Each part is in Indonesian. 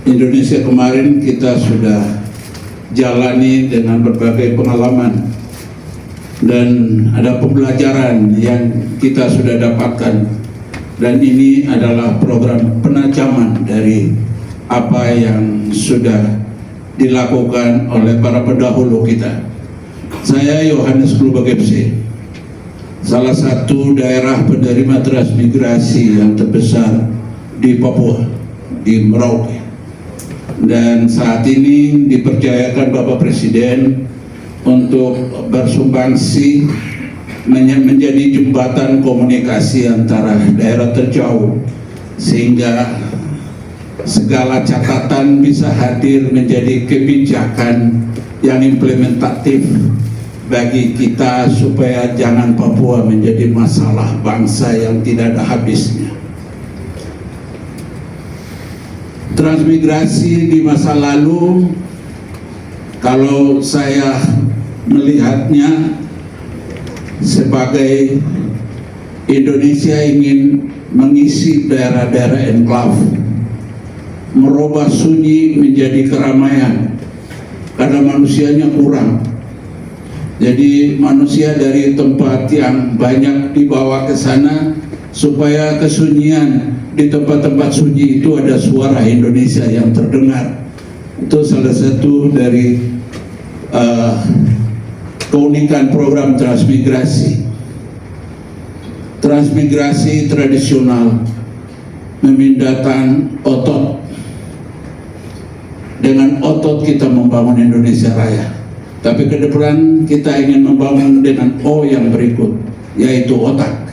Indonesia kemarin kita sudah jalani dengan berbagai pengalaman dan ada pembelajaran yang kita sudah dapatkan, dan ini adalah program penajaman dari apa yang sudah dilakukan oleh para pendahulu kita. Saya Yohanes Klubagebse, salah satu daerah penerima transmigrasi yang terbesar di Papua, di Merauke. Dan saat ini dipercayakan Bapak Presiden untuk bersumbangsi menjadi jembatan komunikasi antara daerah terjauh, sehingga segala catatan bisa hadir menjadi kebijakan yang implementatif bagi kita, supaya jangan Papua menjadi masalah bangsa yang tidak ada habisnya. Transmigrasi di masa lalu, kalau saya melihatnya sebagai Indonesia ingin mengisi daerah-daerah enklave, merubah sunyi menjadi keramaian, karena manusianya kurang. Jadi manusia dari tempat yang banyak dibawa ke sana, supaya kesunyian di tempat-tempat sunyi itu ada suara Indonesia yang terdengar. Itu salah satu dari keunikan program transmigrasi. Transmigrasi tradisional memindahkan otot. Dengan otot kita membangun Indonesia Raya. Tapi ke depan kita ingin membangun dengan O yang berikut, yaitu otak.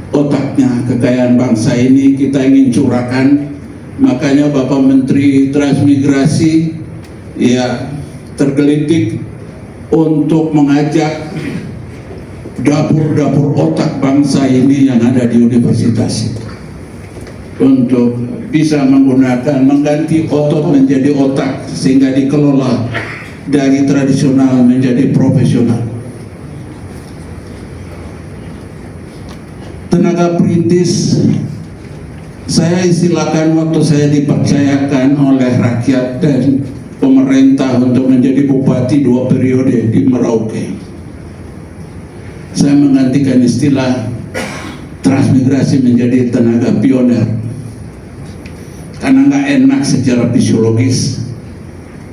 Otaknya, kekayaan bangsa ini kita ingin curahkan. Makanya Bapak Menteri Transmigrasi ya tergelitik untuk mengajak dapur-dapur otak bangsa ini yang ada di universitas untuk bisa mengganti otot menjadi otak, sehingga dikelola dari tradisional menjadi profesional. Tenaga perintis, saya istilahkan waktu saya dipercayakan oleh rakyat dan pemerintah untuk menjadi bupati 2 periode di Merauke. Saya menggantikan istilah transmigrasi menjadi tenaga pioner, karena nggak enak secara fisiologis,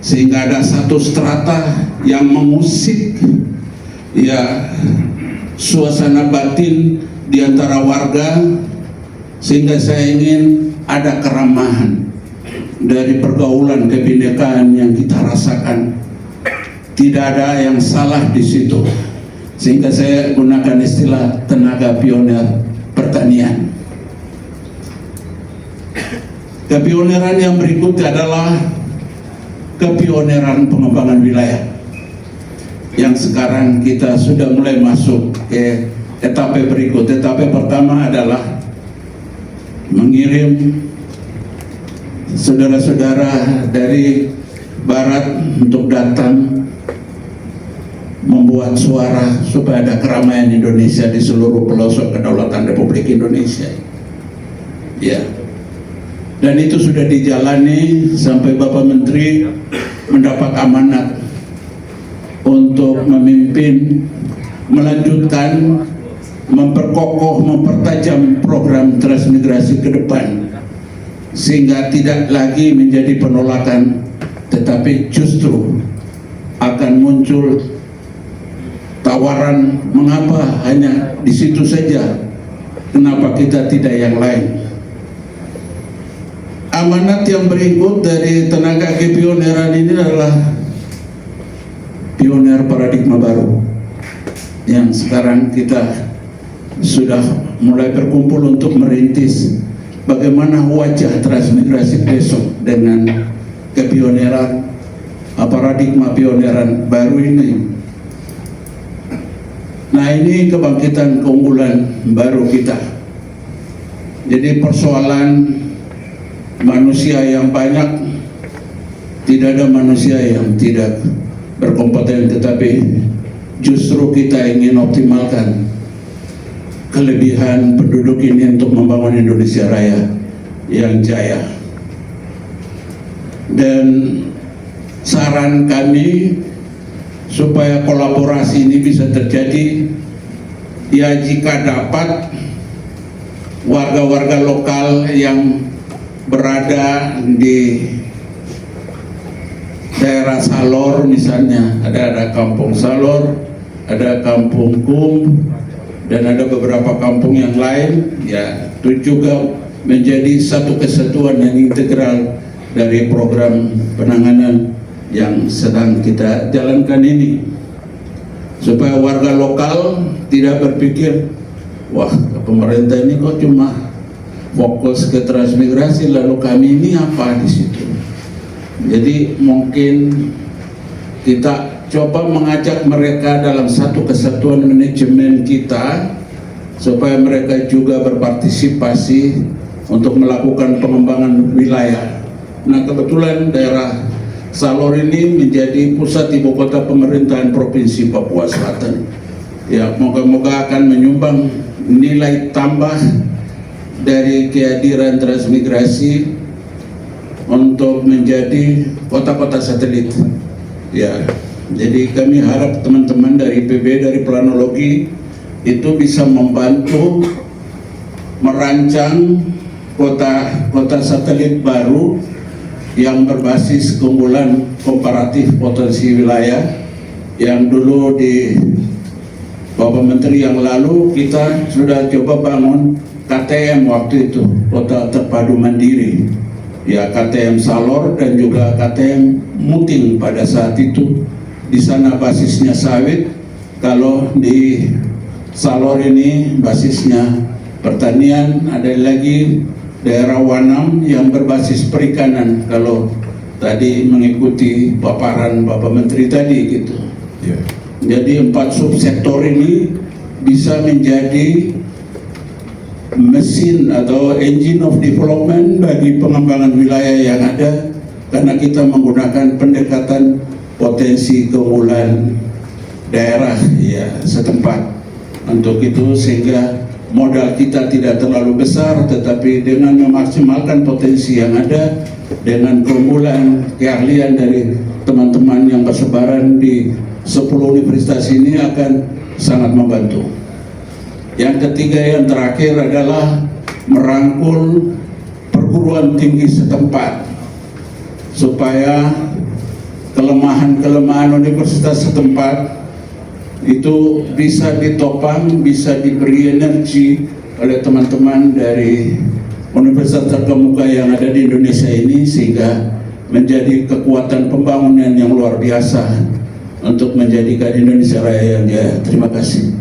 sehingga ada satu strata yang mengusik ya suasana batin di antara warga, sehingga saya ingin ada keramahan dari pergaulan kebinekaan yang kita rasakan. Tidak ada yang salah di situ, sehingga saya gunakan istilah tenaga pioner pertanian. Kepioneran yang berikutnya adalah kepioneran pengembangan wilayah, yang sekarang kita sudah mulai masuk ke etape berikut. Etape pertama adalah mengirim saudara-saudara dari barat untuk datang membuat suara supaya ada keramaian Indonesia di seluruh pelosok kedaulatan Republik Indonesia. Ya. Dan itu sudah dijalani sampai Bapak Menteri mendapat amanat untuk memimpin, melanjutkan, memperkokoh, mempertajam program transmigrasi ke depan, sehingga tidak lagi menjadi penolakan, tetapi justru akan muncul tawaran, mengapa hanya di situ saja, kenapa kita tidak yang lain. Amanat yang berikut dari tenaga kepioneran ini adalah pioner paradigma baru, yang sekarang kita sudah mulai berkumpul untuk merintis bagaimana wajah transmigrasi besok dengan kepioneran, paradigma pioneran baru ini. Nah, ini kebangkitan keunggulan baru kita. Jadi persoalan manusia yang banyak, tidak ada manusia yang tidak berkompeten, tetapi justru kita ingin optimalkan kelebihan penduduk ini untuk membangun Indonesia Raya yang jaya. Dan saran kami supaya kolaborasi ini bisa terjadi, ya jika dapat warga-warga lokal yang berada di daerah Salor misalnya, ada kampung Salor, ada kampung Kum, dan ada beberapa kampung yang lain, ya itu juga menjadi satu kesatuan yang integral dari program penanganan yang sedang kita jalankan ini, supaya warga lokal tidak berpikir, wah pemerintah ini kok cuma fokus ke transmigrasi, lalu kami ini apa di situ. Jadi mungkin kita coba mengajak mereka dalam satu kesatuan manajemen kita, supaya mereka juga berpartisipasi untuk melakukan pengembangan wilayah. Nah kebetulan daerah Salor ini menjadi pusat ibu kota pemerintahan Provinsi Papua Selatan. Ya, moga-moga akan menyumbang nilai tambah dari kehadiran transmigrasi untuk menjadi kota-kota satelit. Ya, jadi kami harap teman-teman dari PB, dari planologi itu bisa membantu merancang kota satelit baru yang berbasis keunggulan komparatif potensi wilayah, yang dulu di Bapak Menteri yang lalu kita sudah coba bangun KTM waktu itu, Kota Terpadu Mandiri, ya KTM Salor dan juga KTM Muting pada saat itu. Di sana basisnya sawit, kalau di Salor ini basisnya pertanian, ada lagi daerah Wanam yang berbasis perikanan, kalau tadi mengikuti paparan Bapak Menteri tadi gitu. Yeah. Jadi 4 subsektor ini bisa menjadi mesin atau engine of development bagi pengembangan wilayah yang ada, karena kita menggunakan pendekatan potensi keunggulan daerah ya setempat. Untuk itu sehingga modal kita tidak terlalu besar, tetapi dengan memaksimalkan potensi yang ada, dengan keunggulan keahlian dari teman-teman yang bersebaran di 10 universitas ini akan sangat membantu. Yang ketiga, yang terakhir adalah merangkul perguruan tinggi setempat, supaya kelemahan-kelemahan universitas setempat itu bisa ditopang, bisa diberi energi oleh teman-teman dari universitas terkemuka yang ada di Indonesia ini, sehingga menjadi kekuatan pembangunan yang luar biasa untuk menjadikan Indonesia Raya yang jaya. Terima kasih.